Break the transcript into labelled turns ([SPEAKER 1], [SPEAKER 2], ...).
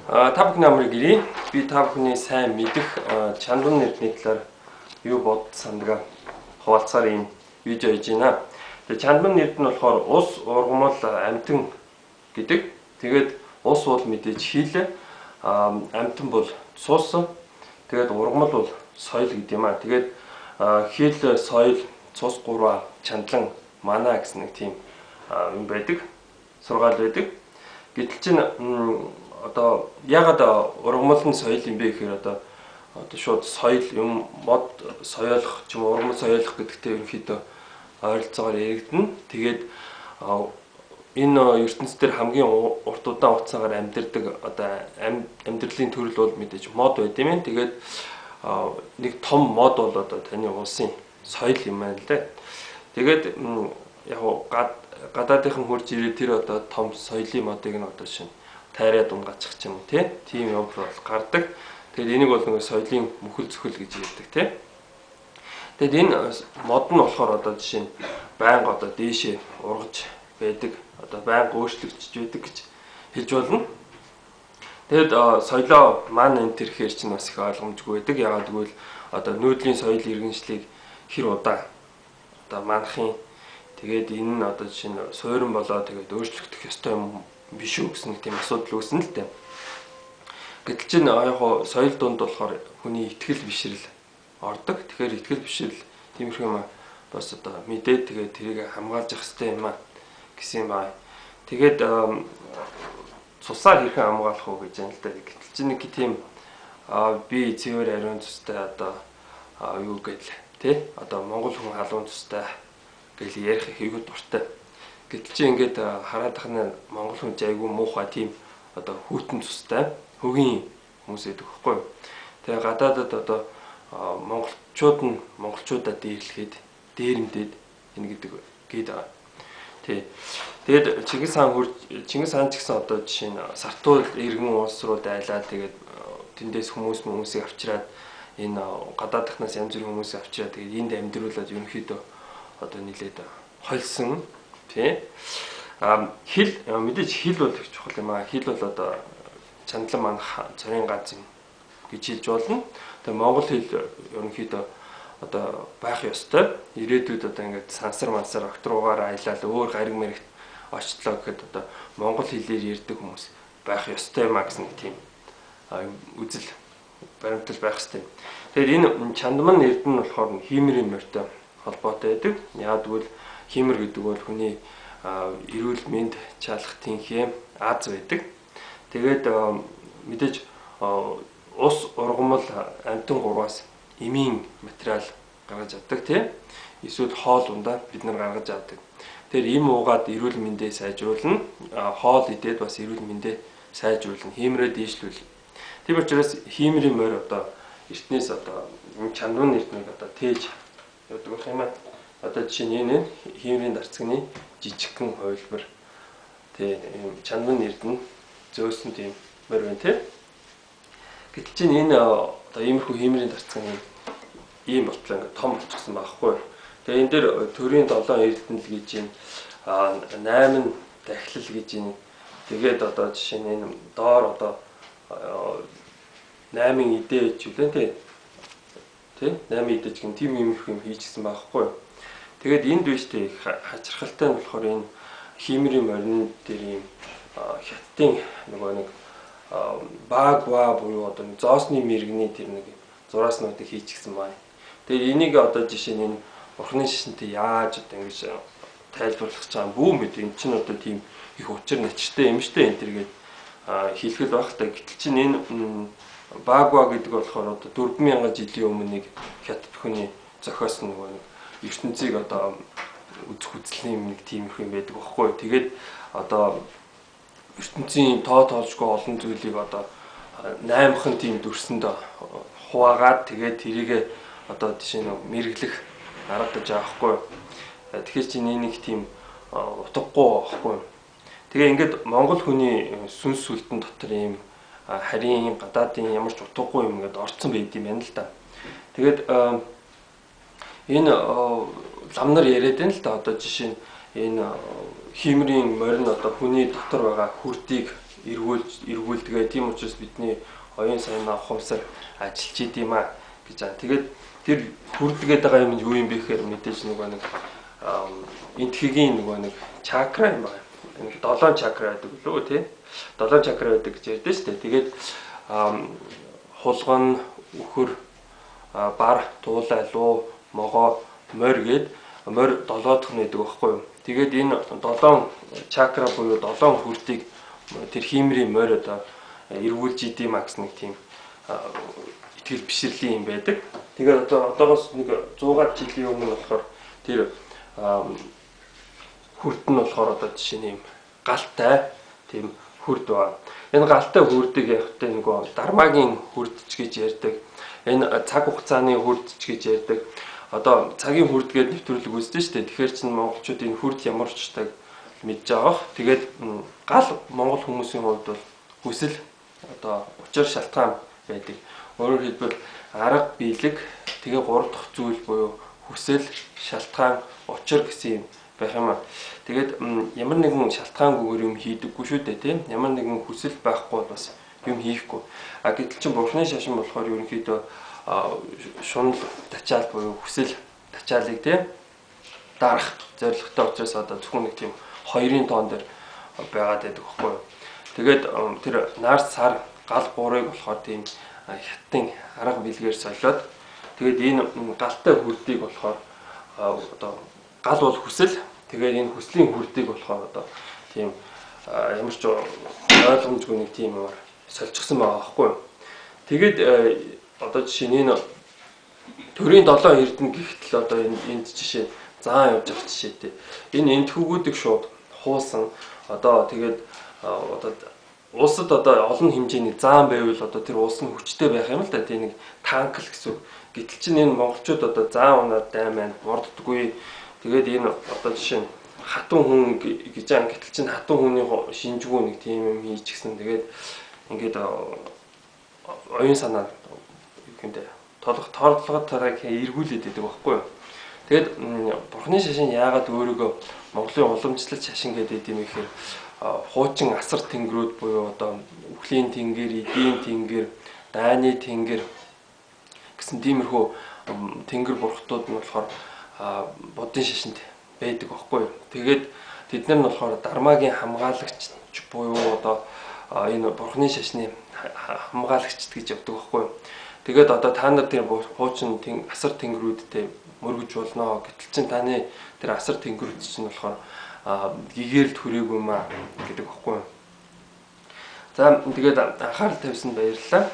[SPEAKER 1] Та бүхний амрыг ирье. Би та бүхний сайн мэдэх чандан нэрний талаар юу бод сандгаа хуваалцахаар ийм видео хийж байна. Тэгээ чандан нэрд нь болохоор ус, ургамал, амьтан гэдэг. Тэгээд ус бол мэдээж хил, амьтан бол цус, тэгээд ургамал бол соёл гэдэг юм аа. Тэгээд хил, соёл, цус гурваа чандлан мана гэсэн нэг тийм юм байдаг. Сургаал байдаг. Гэтэл чинь одоо ягаад ургамал нь соёл юм бэ гэхээр одоо шууд соёл юм мод соёолох ч юм уу ургамал соёолох гэдэгтэй ерөнхийдөө ойролцоогоор яригдана. Тэгээд энэ ертөнцийн дээр хамгийн урт удаан хугацаагаар амьдардаг одоо амьдралын төрөл бол мэдээж мод байд юм. Тэгээд нэг том мод бол одоо таны улсын соёл юм байна л да. Тэгээд яг гадаадынхан хурж ирээ тэр одоо том соёлын модыг нь одоо шинэ тайраад унгаачих ч юм уу тийм юм бол гардаг. Тэгээд энийг бол нэг соёлын мөхөл цөхөл гэж ярьдаг тийм. Тэгээд энэ мод нь болохоор одоо жишээ нь байнга одоо дээшээ ургаж байдаг, одоо байнга өөрчлөгдөж байдаг гэж хэлж болно. Тэгээд соёлоо маань энэ төрхээр чинь бас их ойлгомжгүй байдаг. Ягаад гэвэл одоо нүүдлийн соёл иргэншлийг хэр удаа одоо манахын тэгээд энэ нь одоо жишээ нь суурин болоо тэгээд өөрчлөгдөх ёстой юм биш үү гэсэн тийм асуудал үүснэ л дээ. Гэтэл чинь яг соёл дунд болохоор хүний итгэл бишрэл ордог. Тэгэхээр итгэл бишрэл тиймэрхүү юм бас одоо мэдээд тэгээд тэрийг хамгаалж явах хэрэгтэй юм а гэсэн юм байна. Тэгээд цусаар хэрхэн хамгаалах уу гэж байна л да. Гэтэл чинь нэг тийм би цэвэр ариун цустай одоо юу гээл тий одоо монгол хүн халуун цустай гэл ярих хийгүү дуртай. Гэтэл чи ингээд хараадах нь монгол хүн айгүй муухай тийм одоо хүүтэн цустай хөгийн хүмүүс байдаг байхгүй юу. Тэгээ гадаадад одоо монголчуудаа дээрлэхэд дээрэмдээд энэ гэдэг гээд байгаа. Тий. Тэгээд Чингис хаан ч гэсэн одоо жишээ нь Сартуул иргэн улс руу дайлаад тэгээд тэндээс хүмүүсийг авчираад энэ гадаадахнаас янз бүрийн хүмүүсийг авчираад тэгээд энд амьдруулад ерөнхийдөө одоо нийлээд хольсон. Тий. Хил мэдээж хил бол их чухал юм аа. Хил бол одоо чандлан манах цорын ганц юм гэж хэлж болно. Тэгээ монгол хэл ерөнхийдөө одоо байх ёстой. Ирээдүйд одоо ингээд сансар мансар октруугаар аялал өөр гариг мэрэгт очлоо гэхэд одоо монгол хэлээр ярьдаг хүмүүс байх ёстой юм а гэсэн тийм үзэл баримтал байх ёстой. Тэгэхээр энэ чандман эрдэнэ нь болохоор хиймэрийн морьтой холбоотой байдаг. Яг тэгвэл хиймэр гэдэг бол хүний эрүүл мэнд чалах тэнхээ аз байдаг. Тэгээд мэдээж ус, ургамал, амьтан гурваас эмийн материал гаргаж авдаг тийм. Эсвэл хоол ундаа бид нар гаргаж авдаг. Тэгэхээр эм уугаад эрүүл мэндээ сайжруулна. Хоол идээд бас эрүүл мэндээ сайжруулна. Хиймрээ дээшлүүл. Тийм учраас хиймрийн морь одоо эртнээс одоо чандан эрднийг одоо тээж явдаг юм аа. Одоо жишээ нь энэ хиймрийн дарцганы жижигхэн хувилбар тийм чандан эрдэнэ зөөсөн тийм морь байна тийм. Гэтэл чинь энэ одоо иймэрхүү хиймрийн дарцганы ийм болтлоо ингээд том болчихсон байхгүй. Тэгээ энэ дээр төрийн 7 эрдэнэл гэж юм 8 дахилал гэж юм. Тэгээд одоо жишээ нь энэ доор одоо 8 идэ гэж үлэн тийм. 8 идэж гэн тийм иймэрхүү юм хийчихсэн байхгүй. Тэгээд энд биштэй хачирхалтай нь болохоор энэ хиймрийн морин дээр ийм хятадын нөгөө нэг багва буюу одоо зоосны мэрэгний тэр нэг зурааснуудыг хийчихсэн байна. Тэгээд энийг одоо жишээ нь энэ урхны шишинтэй яаж одоо ингэж тайлбарлах гэж байгаа бүү мэд энэ чинь одоо тийм их учир начиртай юм штэ энэ тэргээд хэлэхэд багтай. Гэтэл чинь энэ багва гэдэг болохоор одоо 4000 жилийн өмнө нэг хятад хүний зохиосон нөгөө нэг ертөнцийг одоо үзэх үзлийн нэг тиймэрхүү юм байдаг байхгүй. Тэгээд одоо ертөнцийн тоолжгүй олон зүйлийг одоо 8хан тийм дүрсэнд хуваагаад тэгээд тэрийг одоо жишээ нь мэрэглэх арга гэж байгаа байхгүй. Тэгэхээр чинь нэг тийм утгагүй байхгүй. Тэгээ ингээд монгол хүний сүнс сүлтэн дотор ийм харийн гадаадын ямар ч утгагүй юм ингээд орцсон байд юм байна л да. Тэгээд энэ лам нар яриад байна л да. Одоо жишээ нь энэ хиймрийн морин одоо хүний дотор байгаа хүрдийг эргүүлдэг. Тийм учраас бидний оюун санаа ухамсар ажиллаж идэм аа гэж байна. Тэгээд тэр хүрдэгээд байгаа юм юу юм бэ гэхээр мэдээж нэг энтхэгийн нэг чакра юм байна. Нэг 7 чакра байдаг лөө тий. 7 чакра байдаг гэж ярьдэн шүү дээ. Тэгээд хулган, үхэр, бар, туулай, луу, могоо, морь гээд морь 7 дахь нь байдаг байхгүй юу. Тэгээд энэ 7 чакра буюу 7 хүрдийг тэр хиймрийн морь эргүүлж идэм аа гэсэн нэг тийм итгэл бишрэлийн юм байдаг. Тэгээд одоогоос нэг 100 жилийн өмнө болохоор тэр хүрд нь болохоор жишээ нь юм галтай тийм хүрд байна. Энэ галтай хүрдийг явахтай нөгөө дармаагийн хүрдч гэж ярьдаг. Энэ цаг хугацааны хүрдч гэж ярьдаг. Цагийн хүрд гээд нэвтрүүлэг үздэг шүү дээ. Тэгэхээр чинь монголчууд энэ хүрд ямар очдаг мэдж байгаа. Тэгээд гал монгол хүмүүсийн хувьд бол хүсэл учир шалтгаан байдаг. Өөрөөр хэлбэл арга биелэг тэгээ 3 дахь зүйл буюу хүсэл, шалтгаан, учир гэсэн юм байх юм аа. Тэгээд ямар нэгэн шалтгаангүйгээр юм хийдэггүй шүү дээ, тийм. Ямар нэгэн хүсэл байхгүй бол бас юм хийхгүй. Гэтэл чинь бурхны шашин болохоор ерөнхийдөө шунал тачаал буюу хүсэл тачаалыг тийм дарах зорилготой учраас зөвхөн нэг тийм 2-ын тоон дээр байгаад байдаг байхгүй юу. Тэгээд тэр нар сар гал гурыг болохоор тийм хятадын арга билгээр солиод тэгээд энэ галтай хүрдийг болохоор гал бол хүсэл тэгээд энэ хүслийн хүрдийг болохоор тийм ямар ч ойлгомжгүй нэг тийм юмар соличихсан байгаа байхгүй юу. Тэгээд жишээ нь энэ төрийн 7 эрдэнэ гэхтэл энд жишээ заан явж байгаа жишээтэй. Энэ энтхүүгүүдийг шууд хуусан тэгээд улсад олон хэмжээний заан байвал тэр улс нь хүчтэй байх юм л да. Тийм нэг танк л гэсэн. Гэтэл чинь энэ монголчууд заан унаад дайманд морддоггүй. Тэгээд энэ жишээ нь хатан хүн гэж аа гэтэл чинь хатан хүний шинжгүй нэг тийм юм хийчихсэн. Тэгээд ингээд оюун санаа юугэнтэй тоордлогоотойгоо эргүүлээд байдаг байхгүй юу. Тэгээд бурхны шашин яагаад өөрийгөө Монголын уламжлалт шашин гэдэг юм ихээр хуучин асар тэнгэрүүд буюу үхлийн тэнгэр, эдийн тэнгэр, дайны тэнгэр гэсэн тиймэрхүү тэнгэр бурхтууд нь болохоор буддын шашинд байдаг байхгүй юу. Тэгээд тэд нар нь болохоор дармаагийн хамгаалагч буюу энэ бурхны шашны хамгаалагчд гэж явдаг байхгүй юу. Тэгээд та нар тэр хуучин асар тэнгэрүүдтэй мөргөж болно. Гэтэл чинь таны тэр асар тэнгэрүүд чинь болохоор гэгээрл хүрээгүй маа гэдэг баггүй. За тэгээд анхаарал тавьсанд баярлалаа.